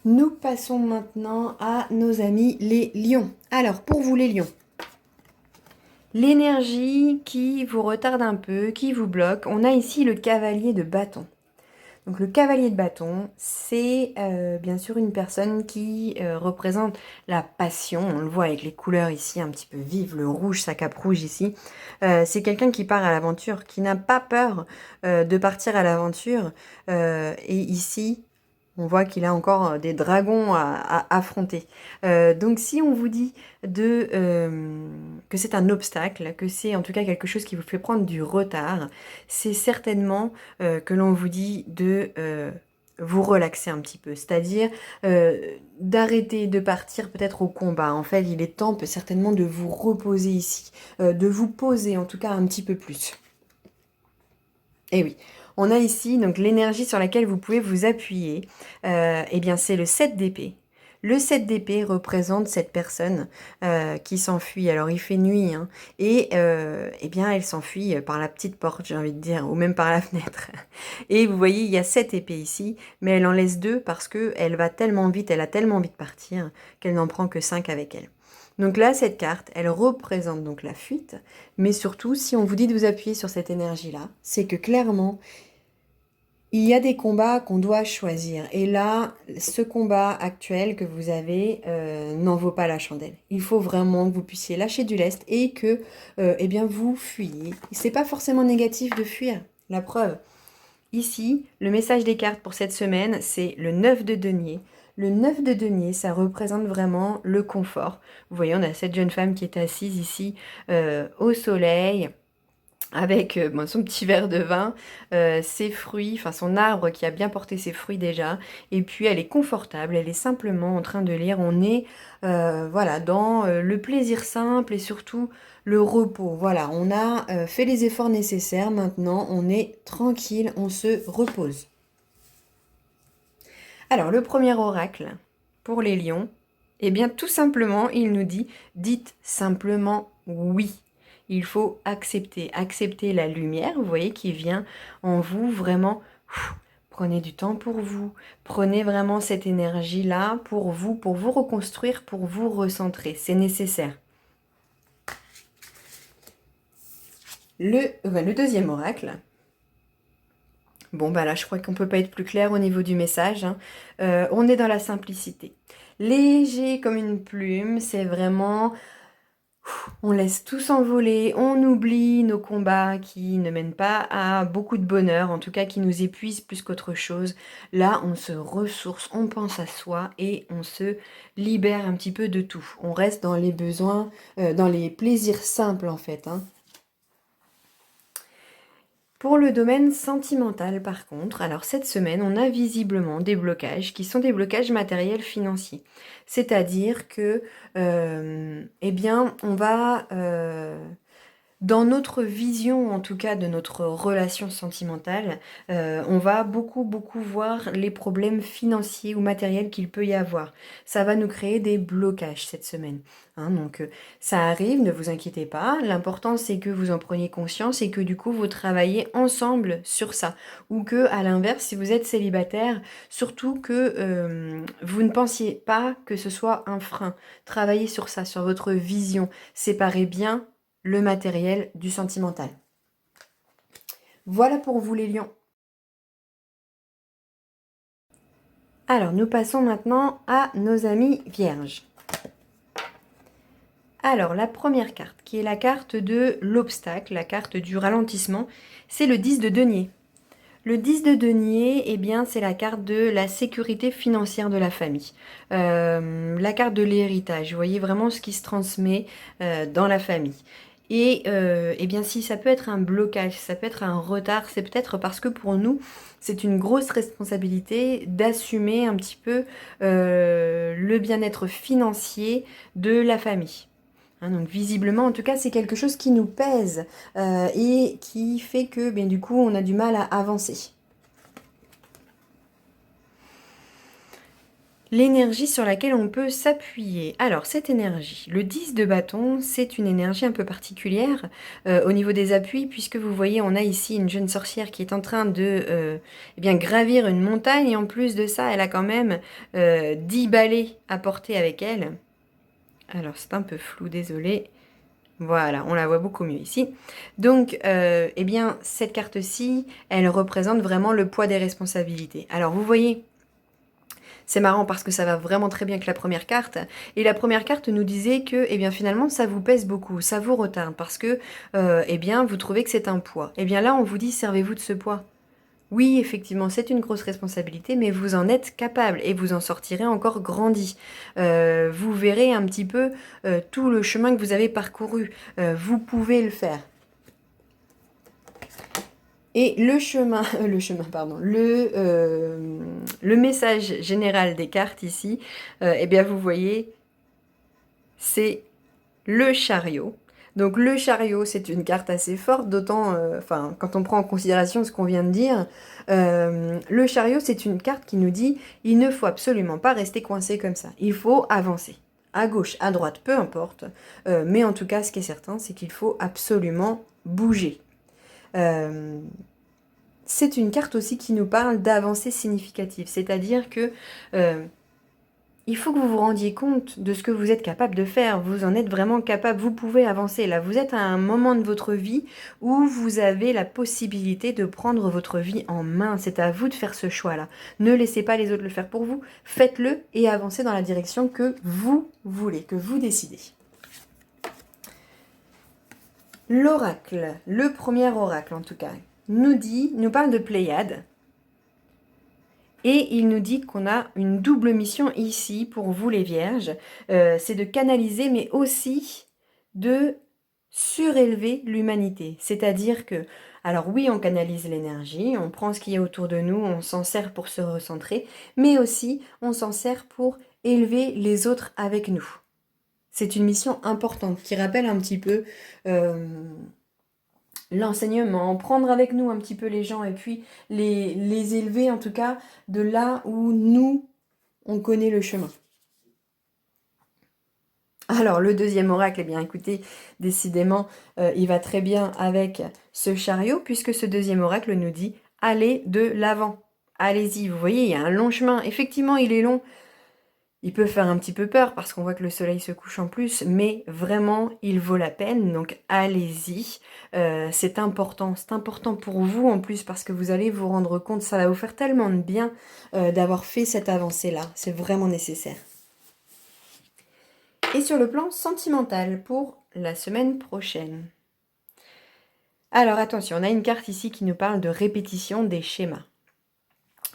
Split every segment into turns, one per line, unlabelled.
Nous passons maintenant à nos amis les lions. Alors, pour vous les lions, l'énergie qui vous retarde un peu, qui vous bloque, on a ici le cavalier de bâton. Donc le cavalier de bâton, c'est bien sûr une personne qui représente la passion. On le voit avec les couleurs ici un petit peu vives, le rouge, sa cape rouge ici. C'est quelqu'un qui part à l'aventure, qui n'a pas peur de partir à l'aventure. Et ici, on voit qu'il a encore des dragons à affronter. Donc si on vous dit que c'est un obstacle, que c'est en tout cas quelque chose qui vous fait prendre du retard, c'est certainement que l'on vous dit de vous relaxer un petit peu. C'est-à-dire d'arrêter de partir peut-être au combat. En fait, il est temps certainement de vous reposer ici, de vous poser en tout cas un petit peu plus. Et oui, on a ici donc l'énergie sur laquelle vous pouvez vous appuyer. Eh bien, c'est le 7 d'épée. Le 7 d'épée représente cette personne qui s'enfuit. Alors, il fait nuit, hein, et eh bien, elle s'enfuit par la petite porte, j'ai envie de dire, ou même par la fenêtre. Et vous voyez, il y a 7 épées ici, mais elle en laisse 2 parce qu'elle va tellement vite, elle a tellement envie de partir qu'elle n'en prend que 5 avec elle. Donc là, cette carte, elle représente donc la fuite, mais surtout, si on vous dit de vous appuyer sur cette énergie-là, c'est que clairement, il y a des combats qu'on doit choisir. Et là, ce combat actuel que vous avez n'en vaut pas la chandelle. Il faut vraiment que vous puissiez lâcher du lest et que eh bien, vous fuyiez. C'est pas forcément négatif de fuir. La preuve. Ici, le message des cartes pour cette semaine, c'est le 9 de denier. Le 9 de denier, ça représente vraiment le confort. Vous voyez, on a cette jeune femme qui est assise ici au soleil, avec bon, son petit verre de vin, ses fruits, enfin son arbre qui a bien porté ses fruits déjà, et puis elle est confortable, elle est simplement en train de lire. On est voilà, dans le plaisir simple et surtout le repos. Voilà, on a fait les efforts nécessaires, maintenant on est tranquille, on se repose. Alors le premier oracle pour les lions, eh bien tout simplement il nous dit, dites simplement oui. Il faut accepter la lumière, vous voyez, qui vient en vous vraiment. Prenez du temps pour vous, prenez vraiment cette énergie-là pour vous reconstruire, pour vous recentrer, c'est nécessaire. Le deuxième oracle, bon bah là je crois qu'on peut pas être plus clair au niveau du message, hein. On est dans la simplicité. Léger comme une plume, c'est vraiment on laisse tout s'envoler, on oublie nos combats qui ne mènent pas à beaucoup de bonheur, en tout cas qui nous épuisent plus qu'autre chose. Là, on se ressource, on pense à soi et on se libère un petit peu de tout. On reste dans les besoins, dans les plaisirs simples en fait, hein. Pour le domaine sentimental, par contre, alors cette semaine, on a visiblement des blocages qui sont des blocages matériels financiers. C'est-à-dire que, eh bien, on va dans notre vision, en tout cas, de notre relation sentimentale, on va beaucoup voir les problèmes financiers ou matériels qu'il peut y avoir. Ça va nous créer des blocages cette semaine, hein. Donc, ça arrive, ne vous inquiétez pas. L'important, c'est que vous en preniez conscience et que du coup, vous travaillez ensemble sur ça. Ou que, à l'inverse, si vous êtes célibataire, surtout que vous ne pensiez pas que ce soit un frein. Travaillez sur ça, sur votre vision. Séparez bien le matériel du sentimental. Voilà pour vous les lions. Alors, nous passons maintenant à nos amis vierges. Alors, la première carte, qui est la carte de l'obstacle, la carte du ralentissement, c'est le 10 de denier. Le 10 de denier, eh bien, c'est la carte de la sécurité financière de la famille. La carte de l'héritage. Vous voyez vraiment ce qui se transmet dans la famille. Et eh bien, si ça peut être un blocage, ça peut être un retard, c'est peut-être parce que pour nous, c'est une grosse responsabilité d'assumer un petit peu le bien-être financier de la famille. Hein, donc visiblement, en tout cas, c'est quelque chose qui nous pèse et qui fait que du coup, on a du mal à avancer. l'énergie sur laquelle on peut s'appuyer. Alors, cette énergie, le 10 de bâton, c'est une énergie un peu particulière au niveau des appuis, puisque vous voyez, on a ici une jeune sorcière qui est en train de eh bien, gravir une montagne, et en plus de ça, elle a quand même 10 balais à porter avec elle. Alors, c'est un peu flou, désolé. Voilà, on la voit beaucoup mieux ici. Donc, eh bien, cette carte-ci, elle représente vraiment le poids des responsabilités. Alors, vous voyez, c'est marrant parce que ça va vraiment très bien avec la première carte. Et la première carte nous disait que, eh bien, finalement, ça vous pèse beaucoup, ça vous retarde parce que, eh bien, vous trouvez que c'est un poids. Eh bien, là, on vous dit, servez-vous de ce poids. Oui, effectivement, c'est une grosse responsabilité, mais vous en êtes capable et vous en sortirez encore grandi. Vous verrez un petit peu tout le chemin que vous avez parcouru. Vous pouvez le faire. Et le chemin, pardon, le message général des cartes ici, eh bien vous voyez, c'est le chariot. Donc le chariot, c'est une carte assez forte, d'autant, enfin, quand on prend en considération ce qu'on vient de dire, le chariot, c'est une carte qui nous dit, il ne faut absolument pas rester coincé comme ça, il faut avancer. À gauche, à droite, peu importe, mais en tout cas, ce qui est certain, c'est qu'il faut absolument bouger. C'est une carte aussi qui nous parle d'avancées significatives, c'est-à-dire que il faut que vous vous rendiez compte de ce que vous êtes capable de faire, vous en êtes vraiment capable, vous pouvez avancer. Là, vous êtes à un moment de votre vie où vous avez la possibilité de prendre votre vie en main, c'est à vous de faire ce choix-là. Ne laissez pas les autres le faire pour vous, faites-le et avancez dans la direction que vous voulez, que vous décidez. L'oracle, le premier oracle en tout cas, nous parle de Pléiade. Et il nous dit qu'on a une double mission ici pour vous les vierges. C'est de canaliser mais aussi de surélever l'humanité. C'est-à-dire que, alors oui, on canalise l'énergie, on prend ce qui est autour de nous, on s'en sert pour se recentrer, mais aussi on s'en sert pour élever les autres avec nous. C'est une mission importante qui rappelle un petit peu l'enseignement, prendre avec nous un petit peu les gens et puis les élever en tout cas de là où nous, on connaît le chemin. Alors le deuxième oracle, eh bien écoutez, décidément, il va très bien avec ce chariot puisque ce deuxième oracle nous dit « allez de l'avant ». Allez-y, vous voyez, il y a un long chemin. Effectivement, il est long. Il peut faire un petit peu peur parce qu'on voit que le soleil se couche en plus, mais vraiment, il vaut la peine, donc allez-y. C'est important pour vous en plus parce que vous allez vous rendre compte, ça va vous faire tellement de bien d'avoir fait cette avancée-là, c'est vraiment nécessaire. Et sur le plan sentimental pour la semaine prochaine. Alors attention, on a une carte ici qui nous parle de répétition des schémas.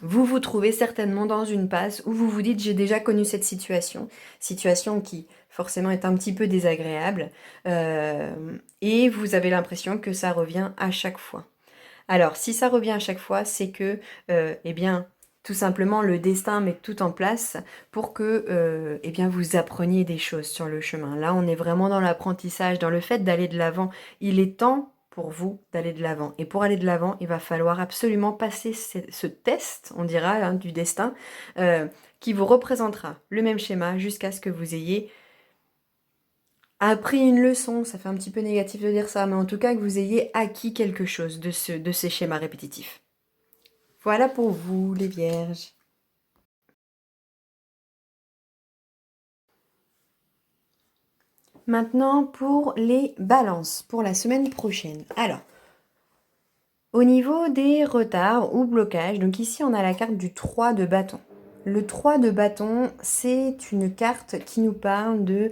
Vous vous trouvez certainement dans une passe où vous vous dites j'ai déjà connu cette situation qui forcément est un petit peu désagréable et vous avez l'impression que ça revient à chaque fois. Alors si ça revient à chaque fois, c'est que eh bien tout simplement le destin met tout en place pour que eh bien vous appreniez des choses sur le chemin. Là on est vraiment dans l'apprentissage, dans le fait d'aller de l'avant. Il est temps pour vous d'aller de l'avant. Et pour aller de l'avant, il va falloir absolument passer ce test, on dira, hein, du destin, qui vous représentera le même schéma jusqu'à ce que vous ayez appris une leçon. Ça fait un petit peu négatif de dire ça, mais en tout cas que vous ayez acquis quelque chose de ces schémas répétitifs. Voilà pour vous, les vierges. Maintenant, pour les balances, pour la semaine prochaine. Alors, au niveau des retards ou blocages, donc ici on a la carte du 3 de bâton. Le 3 de bâton, c'est une carte qui nous parle de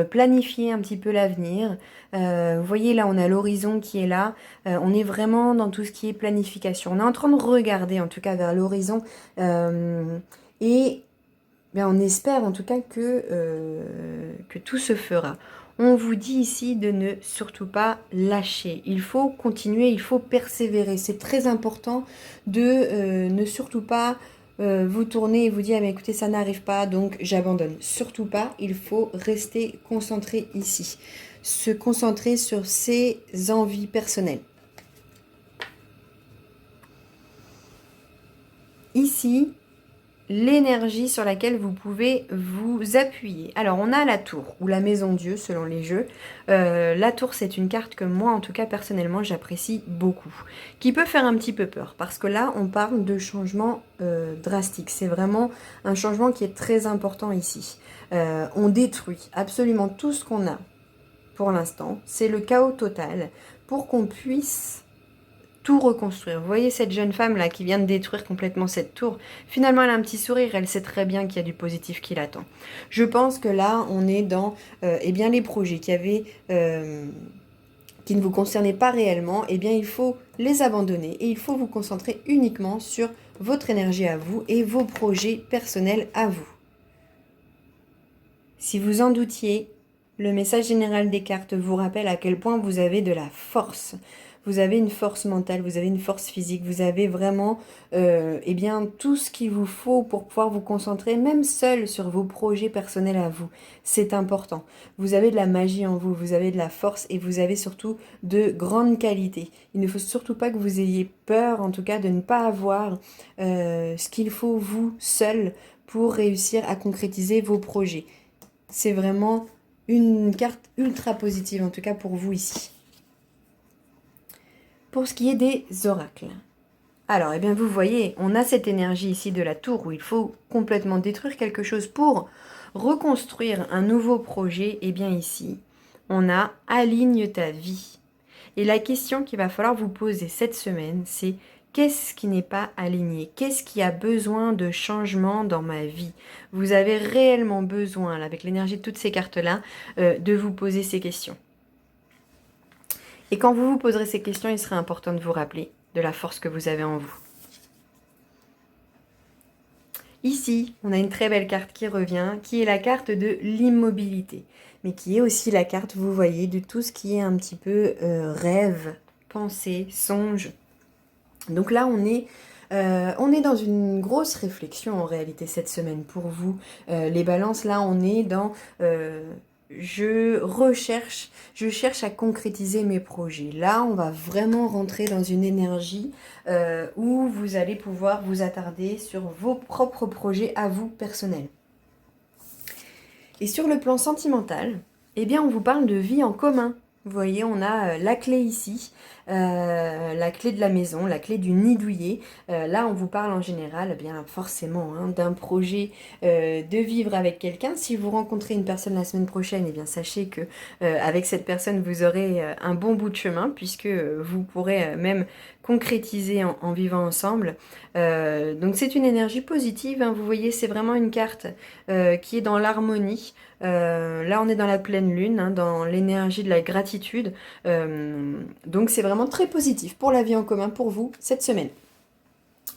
planifier un petit peu l'avenir. Vous voyez là, on a l'horizon qui est là. On est vraiment dans tout ce qui est planification. On est en train de regarder en tout cas vers l'horizon et bien, on espère en tout cas que tout se fera. On vous dit ici de ne surtout pas lâcher. Il faut continuer, il faut persévérer. C'est très important de ne surtout pas vous tourner et vous dire, ah, mais écoutez, ça n'arrive pas, donc j'abandonne. Surtout pas, il faut rester concentré ici. Se concentrer sur ses envies personnelles. Ici, l'énergie sur laquelle vous pouvez vous appuyer. Alors on a la tour ou la maison Dieu selon les jeux. La tour c'est une carte que moi en tout cas personnellement j'apprécie beaucoup. Qui peut faire un petit peu peur parce que là on parle de changement drastique. C'est vraiment un changement qui est très important ici. On détruit absolument tout ce qu'on a pour l'instant. C'est le chaos total pour qu'on puisse tout reconstruire. Vous voyez cette jeune femme là qui vient de détruire complètement cette tour. Finalement, elle a un petit sourire. Elle sait très bien qu'il y a du positif qui l'attend. Je pense que là, on est dans eh bien, les projets qui ne vous concernaient pas réellement. Eh bien, il faut les abandonner et il faut vous concentrer uniquement sur votre énergie à vous et vos projets personnels à vous. Si vous en doutiez, le message général des cartes vous rappelle à quel point vous avez de la force. Vous avez une force mentale, vous avez une force physique, vous avez vraiment eh bien, tout ce qu'il vous faut pour pouvoir vous concentrer, même seul, sur vos projets personnels à vous. C'est important. Vous avez de la magie en vous, vous avez de la force et vous avez surtout de grandes qualités. Il ne faut surtout pas que vous ayez peur, en tout cas, de ne pas avoir ce qu'il faut vous seul pour réussir à concrétiser vos projets. C'est vraiment une carte ultra positive, en tout cas pour vous ici. Pour ce qui est des oracles. Alors, eh bien, vous voyez, on a cette énergie ici de la tour où il faut complètement détruire quelque chose pour reconstruire un nouveau projet. Eh bien, ici, on a aligne ta vie. Et la question qu'il va falloir vous poser cette semaine, c'est qu'est-ce qui n'est pas aligné? Qu'est-ce qui a besoin de changement dans ma vie? Vous avez réellement besoin, là, avec l'énergie de toutes ces cartes-là, de vous poser ces questions. Et quand vous vous poserez ces questions, il sera important de vous rappeler de la force que vous avez en vous. Ici, on a une très belle carte qui revient, qui est la carte de l'immobilité, mais qui est aussi la carte, vous voyez, de tout ce qui est un petit peu rêve, pensée, songe. Donc là, on est dans une grosse réflexion en réalité cette semaine pour vous. Les balances, là, on est dans... je cherche à concrétiser mes projets. Là, on va vraiment rentrer dans une énergie où vous allez pouvoir vous attarder sur vos propres projets à vous personnels. Et sur le plan sentimental, eh bien, on vous parle de vie en commun. Vous voyez, on a la clé ici, la clé de la maison, la clé du nid douillet. Là, on vous parle en général, eh bien forcément, d'un projet de vivre avec quelqu'un. Si vous rencontrez une personne la semaine prochaine, eh bien sachez que avec cette personne, vous aurez un bon bout de chemin, puisque vous pourrez même concrétiser en vivant ensemble. Donc c'est une énergie positive, hein. Vous voyez, c'est vraiment une carte qui est dans l'harmonie. Là, on est dans la pleine lune, hein, dans l'énergie de la gratitude. Donc, c'est vraiment très positif pour la vie en commun, pour vous, cette semaine.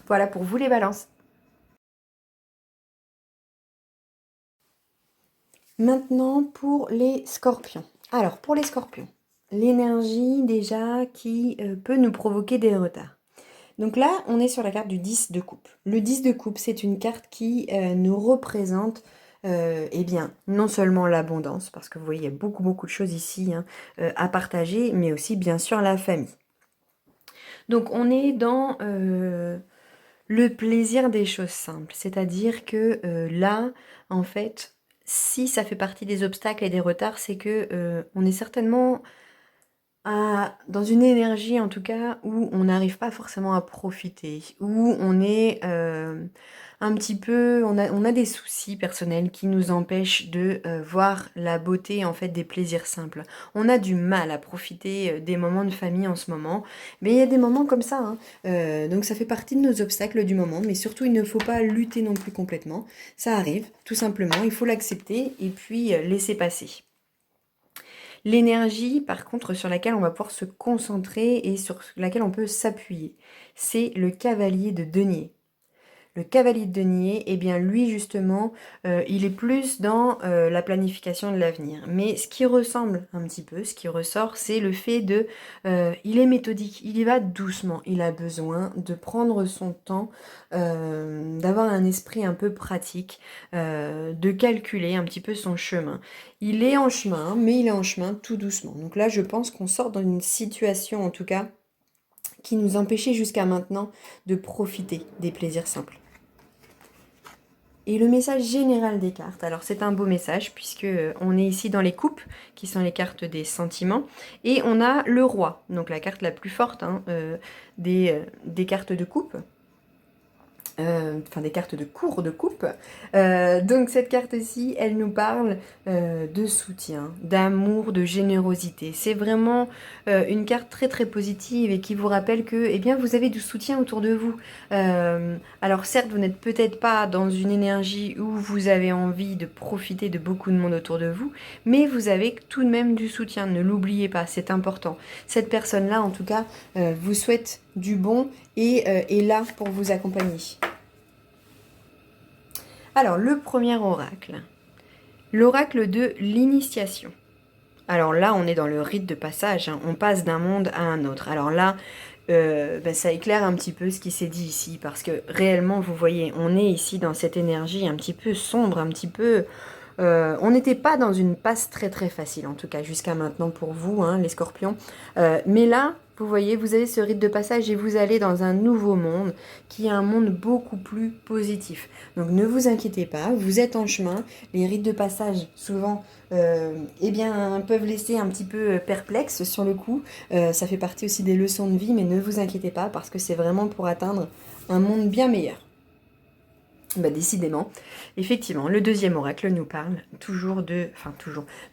Voilà pour vous les balances. Maintenant, pour les scorpions. Alors, pour les scorpions, l'énergie déjà qui peut nous provoquer des retards. Donc là, on est sur la carte du 10 de coupe. Le 10 de coupe, c'est une carte qui nous représente eh bien, non seulement l'abondance, parce que vous voyez, il y a beaucoup de choses ici hein, à partager, mais aussi, bien sûr, la famille. Donc, on est dans le plaisir des choses simples. C'est-à-dire que là, en fait, si ça fait partie des obstacles et des retards, c'est que on est certainement dans une énergie en tout cas où on n'arrive pas forcément à profiter, où on est un petit peu, on a des soucis personnels qui nous empêchent de voir la beauté en fait des plaisirs simples. On a du mal à profiter des moments de famille en ce moment, mais il y a des moments comme ça, hein. Donc ça fait partie de nos obstacles du moment, mais surtout il ne faut pas lutter non plus complètement. Ça arrive, tout simplement, il faut l'accepter et puis laisser passer. L'énergie, par contre, sur laquelle on va pouvoir se concentrer et sur laquelle on peut s'appuyer, c'est le cavalier de denier. Le cavalier de denier, eh bien lui justement, il est plus dans la planification de l'avenir. Mais ce qui ressemble un petit peu, ce qui ressort, c'est le fait de... il est méthodique, il y va doucement. Il a besoin de prendre son temps, d'avoir un esprit un peu pratique, de calculer un petit peu son chemin. Il est en chemin, mais il est en chemin tout doucement. Donc là, je pense qu'on sort dans une situation, en tout cas, qui nous empêchait jusqu'à maintenant de profiter des plaisirs simples. Et le message général des cartes, alors c'est un beau message puisque on est ici dans les coupes, qui sont les cartes des sentiments, et on a le roi, donc la carte la plus forte hein, des cartes de coupe. Enfin des cartes de cours de coupe. Donc cette carte-ci, elle nous parle de soutien, d'amour, de générosité. C'est vraiment une carte très très positive et qui vous rappelle que eh bien, vous avez du soutien autour de vous. Alors certes, vous n'êtes peut-être pas dans une énergie où vous avez envie de profiter de beaucoup de monde autour de vous, mais vous avez tout de même du soutien. Ne l'oubliez pas, c'est important. Cette personne-là, en tout cas, vous souhaite du bon et est là pour vous accompagner. Alors, le premier oracle. L'oracle de l'initiation. Alors là, on est dans le rite de passage, hein. On passe d'un monde à un autre. Alors là, ça éclaire un petit peu ce qui s'est dit ici, parce que réellement, vous voyez, on est ici dans cette énergie un petit peu sombre, un petit peu... on n'était pas dans une passe très très facile, en tout cas jusqu'à maintenant pour vous, hein, les scorpions. Mais là, vous voyez, vous avez ce rite de passage et vous allez dans un nouveau monde qui est un monde beaucoup plus positif. Donc ne vous inquiétez pas, vous êtes en chemin. Les rites de passage, souvent, eh bien, peuvent laisser un petit peu perplexe sur le coup. Ça fait partie aussi des leçons de vie, mais ne vous inquiétez pas parce que c'est vraiment pour atteindre un monde bien meilleur. Bah, décidément, effectivement, le deuxième oracle nous parle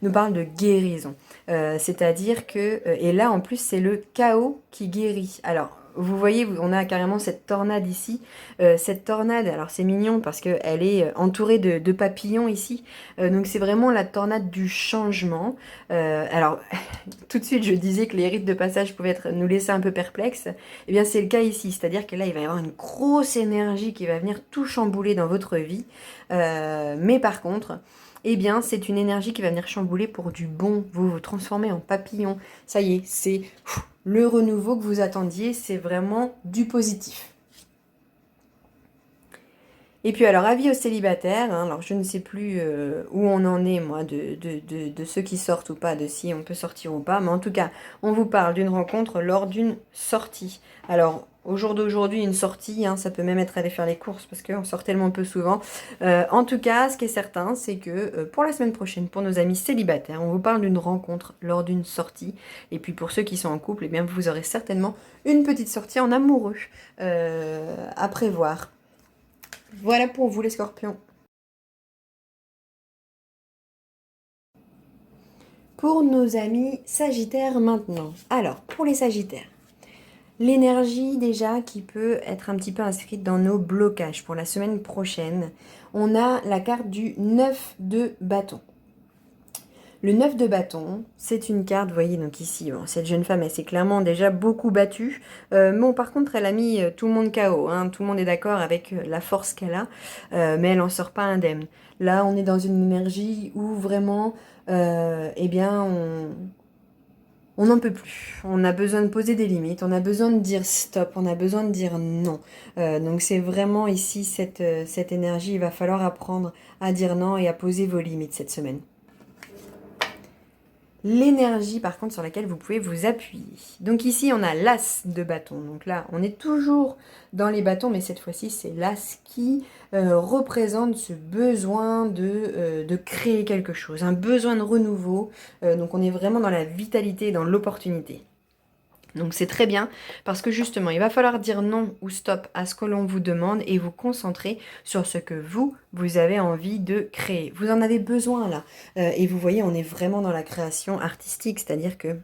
nous parle de guérison. C'est-à-dire que, et là en plus c'est le chaos qui guérit. Alors, vous voyez, on a carrément cette tornade ici. Cette tornade, alors c'est mignon parce qu'elle est entourée de papillons ici. Donc c'est vraiment la tornade du changement. Alors, tout de suite je disais que les rites de passage pouvaient nous laisser un peu perplexes. Eh bien c'est le cas ici, c'est-à-dire que là il va y avoir une grosse énergie qui va venir tout chambouler dans votre vie. Mais par contre, eh bien c'est une énergie qui va venir chambouler pour du bon. Vous vous transformez en papillon. Ça y est, c'est le renouveau que vous attendiez, c'est vraiment du positif. Et puis alors, avis aux célibataires, hein, alors je ne sais plus où on en est, moi, de ceux qui sortent ou pas, de si on peut sortir ou pas, mais en tout cas, on vous parle d'une rencontre lors d'une sortie. Alors, au jour d'aujourd'hui, une sortie, hein, ça peut même être aller faire les courses, parce qu'on sort tellement peu souvent. En tout cas, ce qui est certain, c'est que pour la semaine prochaine, pour nos amis célibataires, on vous parle d'une rencontre lors d'une sortie. Et puis pour ceux qui sont en couple, eh bien, vous aurez certainement une petite sortie en amoureux à prévoir. Voilà pour vous les scorpions. Pour nos amis sagittaires maintenant. Alors, pour les sagittaires, l'énergie déjà qui peut être un petit peu inscrite dans nos blocages pour la semaine prochaine, on a la carte du 9 de bâton. Le 9 de bâton, c'est une carte, vous voyez, donc ici, bon, cette jeune femme, elle s'est clairement déjà beaucoup battue. Bon, par contre, elle a mis tout le monde KO, hein, tout le monde est d'accord avec la force qu'elle a, mais elle n'en sort pas indemne. Là, on est dans une énergie où vraiment, eh bien, on n'en peut plus. On a besoin de poser des limites, on a besoin de dire stop, on a besoin de dire non. Donc c'est vraiment ici cette énergie, il va falloir apprendre à dire non et à poser vos limites cette semaine. L'énergie par contre sur laquelle vous pouvez vous appuyer. Donc ici on a l'as de bâton. Donc là on est toujours dans les bâtons mais cette fois-ci c'est l'as qui représente ce besoin de créer quelque chose, un besoin de renouveau. Donc on est vraiment dans la vitalité, dans l'opportunité. Donc c'est très bien parce que justement, il va falloir dire non ou stop à ce que l'on vous demande et vous concentrer sur ce que vous avez envie de créer. Vous en avez besoin là. Et vous voyez, on est vraiment dans la création artistique, c'est-à-dire que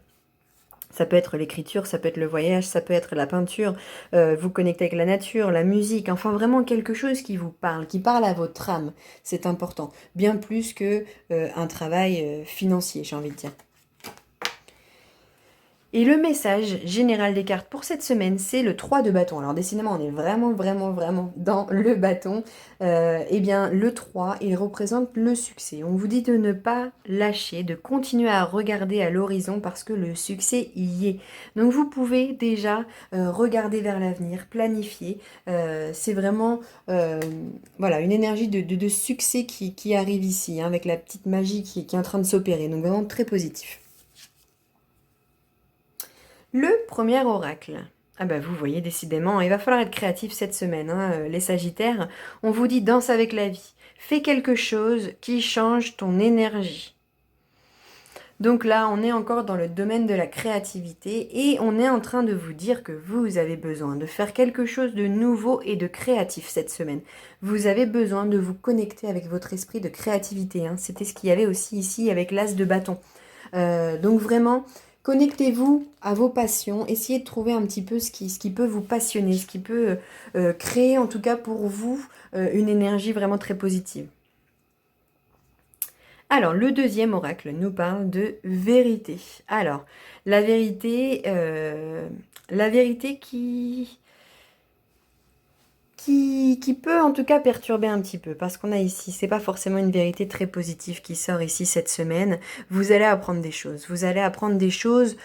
ça peut être l'écriture, ça peut être le voyage, ça peut être la peinture, vous connecter avec la nature, la musique, enfin vraiment quelque chose qui vous parle, qui parle à votre âme. C'est important, bien plus que un travail financier, j'ai envie de dire. Et le message général des cartes pour cette semaine, c'est le 3 de bâton. Alors décidément, on est vraiment dans le bâton. Eh bien, le 3, il représente le succès. On vous dit de ne pas lâcher, de continuer à regarder à l'horizon parce que le succès y est. Donc vous pouvez déjà regarder vers l'avenir, planifier. C'est vraiment voilà, une énergie de succès qui arrive ici, hein, avec la petite magie qui est en train de s'opérer. Donc vraiment très positif. Le premier oracle. Ah bah vous voyez décidément, il va falloir être créatif cette semaine, hein, les sagittaires. On vous dit danse avec la vie. Fais quelque chose qui change ton énergie. Donc là, on est encore dans le domaine de la créativité et on est en train de vous dire que vous avez besoin de faire quelque chose de nouveau et de créatif cette semaine. Vous avez besoin de vous connecter avec votre esprit de créativité. C'était ce qu'il y avait aussi ici avec l'as de bâton. Donc vraiment, connectez-vous à vos passions. Essayez de trouver un petit peu ce qui peut vous passionner, ce qui peut créer en tout cas pour vous une énergie vraiment très positive. Alors, le deuxième oracle nous parle de vérité. Alors, la vérité qui peut en tout cas perturber un petit peu, parce qu'on a ici, c'est pas forcément une vérité très positive qui sort ici cette semaine. Vous allez apprendre des choses. Vous allez apprendre des choses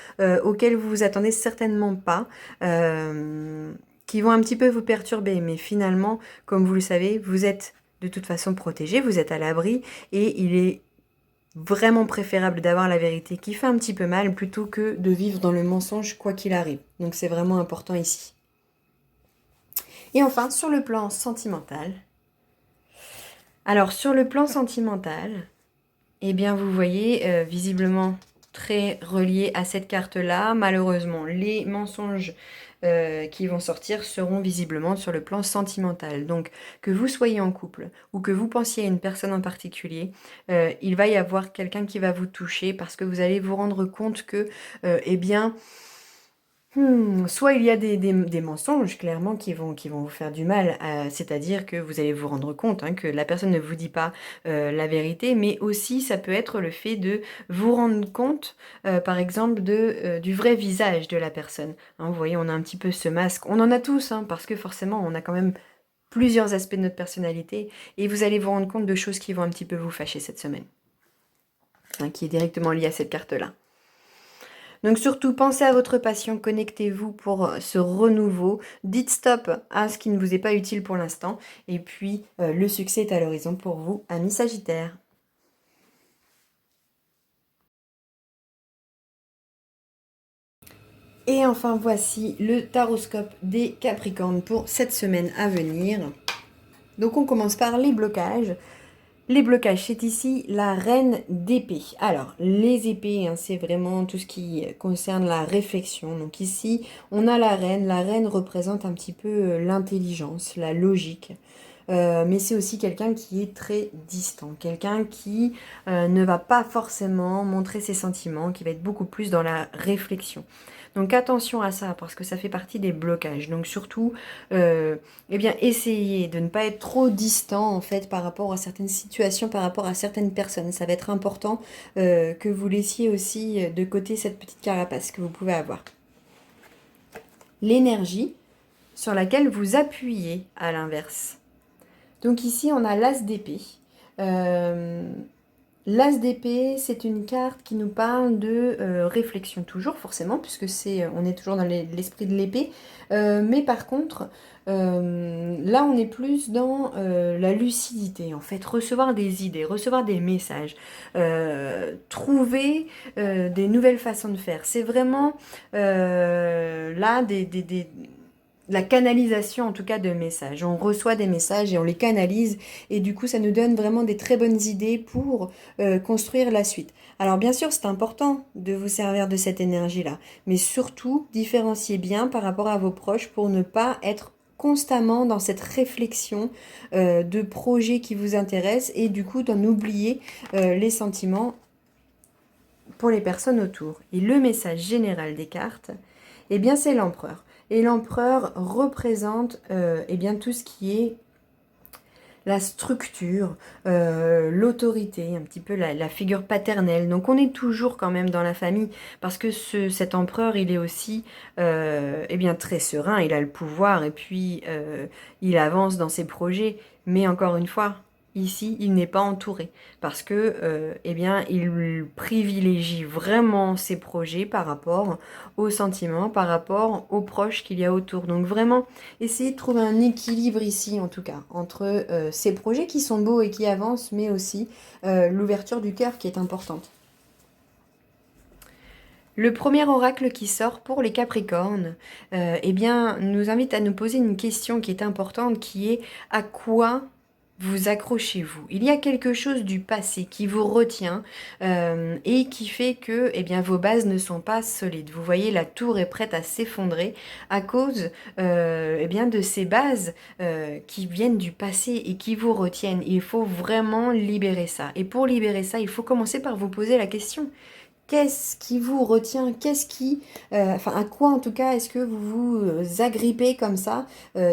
auxquelles vous vous attendez certainement pas. Qui vont un petit peu vous perturber, mais finalement, comme vous le savez, vous êtes de toute façon protégé, vous êtes à l'abri, et il est vraiment préférable d'avoir la vérité qui fait un petit peu mal plutôt que de vivre dans le mensonge quoi qu'il arrive. Donc c'est vraiment important ici. Et enfin, sur le plan sentimental. Alors sur le plan sentimental, eh bien vous voyez visiblement très relié à cette carte-là. Malheureusement, les mensonges qui vont sortir seront visiblement sur le plan sentimental. Donc, que vous soyez en couple ou que vous pensiez à une personne en particulier, il va y avoir quelqu'un qui va vous toucher parce que vous allez vous rendre compte que, eh bien, soit il y a des mensonges, clairement, qui vont vous faire du mal, c'est-à-dire que vous allez vous rendre compte que la personne ne vous dit pas la vérité, mais aussi ça peut être le fait de vous rendre compte, par exemple, du vrai visage de la personne. Vous voyez, on a un petit peu ce masque, on en a tous, parce que forcément, on a quand même plusieurs aspects de notre personnalité, et vous allez vous rendre compte de choses qui vont un petit peu vous fâcher cette semaine, qui est directement liée à cette carte-là. Donc surtout, pensez à votre passion, connectez-vous pour ce renouveau, dites stop à ce qui ne vous est pas utile pour l'instant, et puis le succès est à l'horizon pour vous, amis Sagittaires. Et enfin, voici le taroscope des Capricornes pour cette semaine à venir. Donc on commence par les blocages. Les blocages, c'est ici la reine d'épée. Alors, les épées, c'est vraiment tout ce qui concerne la réflexion. Donc ici, on a la reine. La reine représente un petit peu l'intelligence, la logique. Mais c'est aussi quelqu'un qui est très distant, quelqu'un qui ne va pas forcément montrer ses sentiments, qui va être beaucoup plus dans la réflexion. Donc attention à ça, parce que ça fait partie des blocages. Donc surtout, eh bien, essayez de ne pas être trop distant, en fait, par rapport à certaines situations, par rapport à certaines personnes. Ça va être important que vous laissiez aussi de côté cette petite carapace que vous pouvez avoir. L'énergie sur laquelle vous appuyez à l'inverse. Donc ici, on a l'as d'épée. L'as d'épée, c'est une carte qui nous parle de réflexion toujours, forcément, puisque on est toujours dans l'esprit de l'épée. Mais par contre, là, on est plus dans la lucidité, en fait, recevoir des idées, recevoir des messages, trouver des nouvelles façons de faire. C'est vraiment là la canalisation en tout cas de messages. On reçoit des messages et on les canalise et du coup ça nous donne vraiment des très bonnes idées pour construire la suite. Alors bien sûr c'est important de vous servir de cette énergie-là, mais surtout différenciez bien par rapport à vos proches pour ne pas être constamment dans cette réflexion de projets qui vous intéressent et du coup d'en oublier les sentiments pour les personnes autour. Et le message général des cartes, eh bien c'est l'empereur. Et l'empereur représente eh bien, tout ce qui est la structure, l'autorité, un petit peu la figure paternelle. Donc on est toujours quand même dans la famille parce que cet empereur, il est aussi eh bien, très serein, il a le pouvoir et puis il avance dans ses projets. Mais encore une fois, ici, il n'est pas entouré parce que eh bien, il privilégie vraiment ses projets par rapport aux sentiments, par rapport aux proches qu'il y a autour. Donc vraiment, essayez de trouver un équilibre ici, en tout cas, entre ces projets qui sont beaux et qui avancent, mais aussi l'ouverture du cœur qui est importante. Le premier oracle qui sort pour les Capricornes, eh bien, nous invite à nous poser une question qui est importante, qui est à quoi vous accrochez-vous. Il y a quelque chose du passé qui vous retient et qui fait que eh bien, vos bases ne sont pas solides. Vous voyez, la tour est prête à s'effondrer à cause eh bien, de ces bases qui viennent du passé et qui vous retiennent. Il faut vraiment libérer ça. Et pour libérer ça, il faut commencer par vous poser la question. Qu'est-ce qui vous retient? Qu'est-ce qui, enfin, à quoi en tout cas est-ce que vous vous agrippez comme ça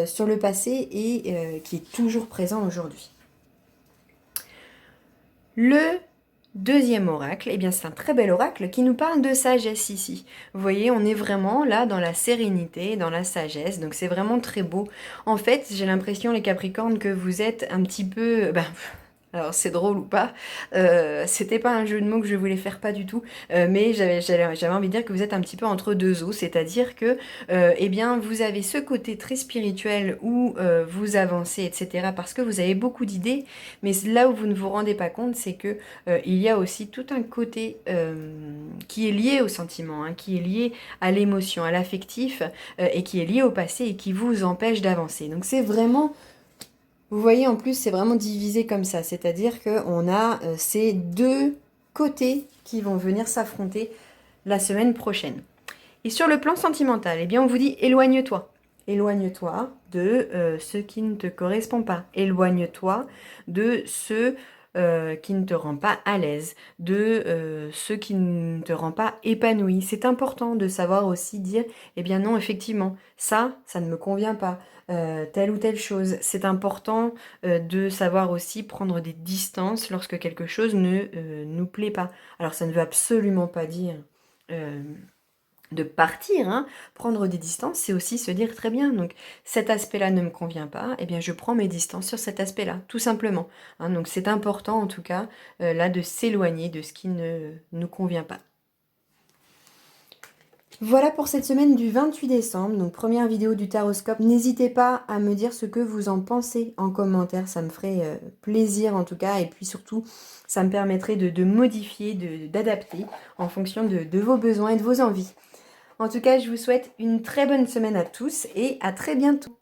sur le passé et qui est toujours présent aujourd'hui? Le deuxième oracle, eh bien c'est un très bel oracle qui nous parle de sagesse ici. Vous voyez, on est vraiment là dans la sérénité, dans la sagesse, donc c'est vraiment très beau. En fait, j'ai l'impression, les Capricornes, que vous êtes un petit peu... alors c'est drôle ou pas, c'était pas un jeu de mots que je voulais faire, pas du tout, mais j'avais envie de dire que vous êtes un petit peu entre deux eaux, c'est-à-dire que eh bien vous avez ce côté très spirituel où vous avancez, etc. parce que vous avez beaucoup d'idées, mais là où vous ne vous rendez pas compte, c'est que il y a aussi tout un côté qui est lié au sentiment, hein, qui est lié à l'émotion, à l'affectif, et qui est lié au passé et qui vous empêche d'avancer. Donc c'est vraiment... Vous voyez, en plus, c'est vraiment divisé comme ça. C'est-à-dire qu'on a ces deux côtés qui vont venir s'affronter la semaine prochaine. Et sur le plan sentimental, eh bien, on vous dit éloigne-toi. Éloigne-toi de ce qui ne te correspond pas. Éloigne-toi de ce qui ne te rend pas à l'aise, de ce qui ne te rend pas épanoui. C'est important de savoir aussi dire, eh bien non, effectivement, ça ne me convient pas. Telle ou telle chose. C'est important de savoir aussi prendre des distances lorsque quelque chose ne nous plaît pas. Alors ça ne veut absolument pas dire de partir, hein. Prendre des distances, c'est aussi se dire très bien, donc cet aspect-là ne me convient pas, eh bien je prends mes distances sur cet aspect-là, tout simplement. Hein. Donc c'est important en tout cas là de s'éloigner de ce qui ne nous convient pas. Voilà pour cette semaine du 28 décembre, donc première vidéo du Taroscope. N'hésitez pas à me dire ce que vous en pensez en commentaire, ça me ferait plaisir en tout cas, et puis surtout, ça me permettrait de modifier, d'adapter en fonction de vos besoins et de vos envies. En tout cas, je vous souhaite une très bonne semaine à tous et à très bientôt.